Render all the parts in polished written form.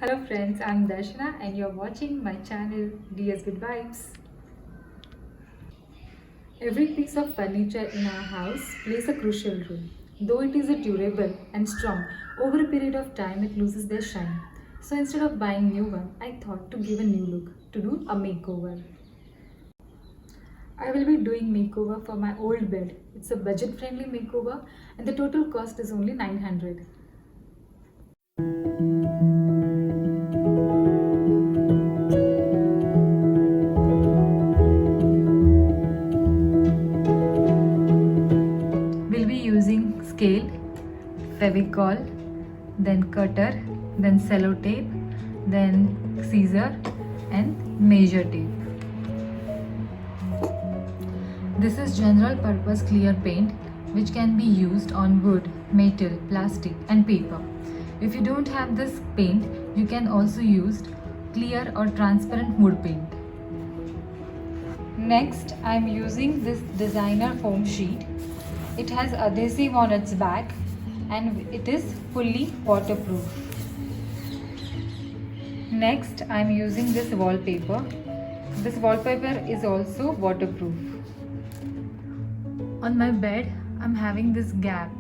Hello friends, I'm Darshana and you're watching my channel DS with Vibes. Every piece of furniture in our house plays a crucial role. Though it is durable and strong, over a period of time it loses their shine. So instead of buying new one, I thought to give a new look, to do a makeover. I will be doing makeover for my old bed. It's a budget friendly makeover and the total cost is only 900. We'll be using scale, fevicol, then cutter, then sellotape, then scissor and measure tape. This is general purpose clear paint which can be used on wood, metal, plastic and paper. If you don't have this paint, you can also use clear or transparent wood paint. Next, I am using this designer foam sheet. It has adhesive on its back and it is fully waterproof. Next, I am using this wallpaper. This wallpaper is also waterproof. On my bed, I am having this gap.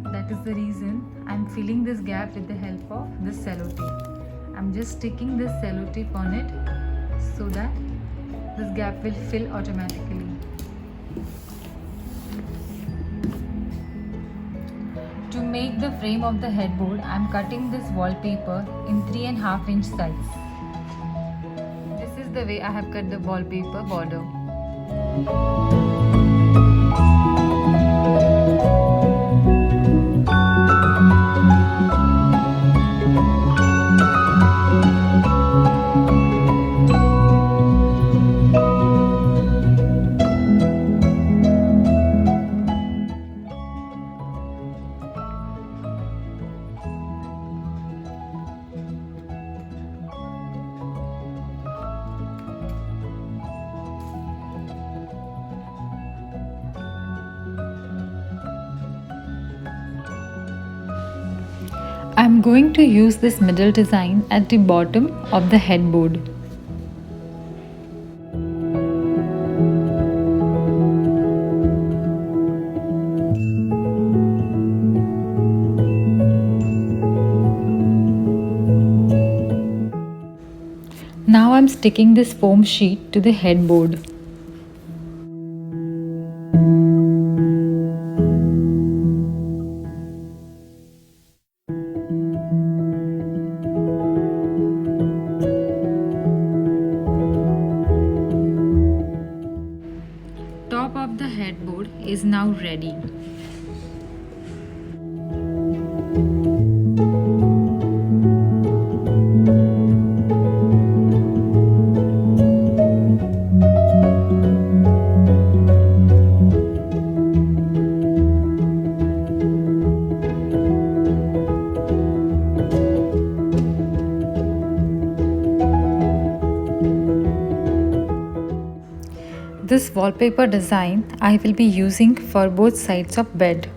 That is the reason I am filling this gap with the help of this sellotape. I am just sticking this sellotape on it so that this gap will fill automatically. To make the frame of the headboard, I am cutting this wallpaper in 3.5 inch size. This is the way I have cut the wallpaper border. I'm going to use this middle design at the bottom of the headboard. Now I'm sticking this foam sheet to the headboard. Top of the headboard is now ready. This wallpaper design I will be using for both sides of bed.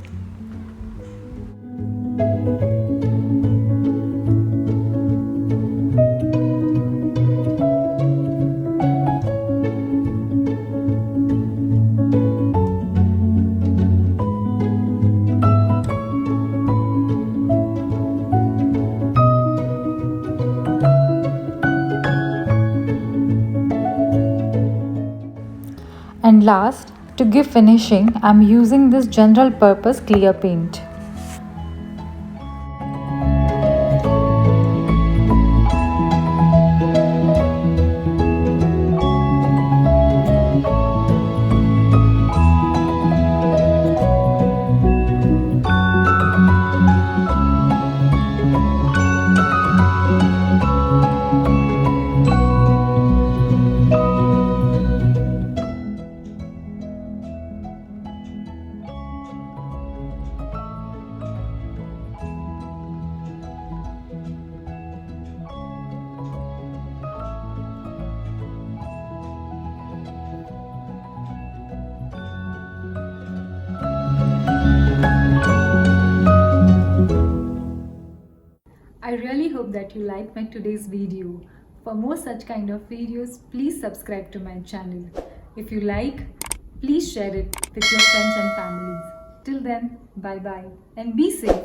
And last, to give finishing, I am using this general purpose clear paint. I really hope that you liked my today's video. For more such kind of videos, please subscribe to my channel. If you like, please share it with your friends and families. Till then, bye bye and be safe.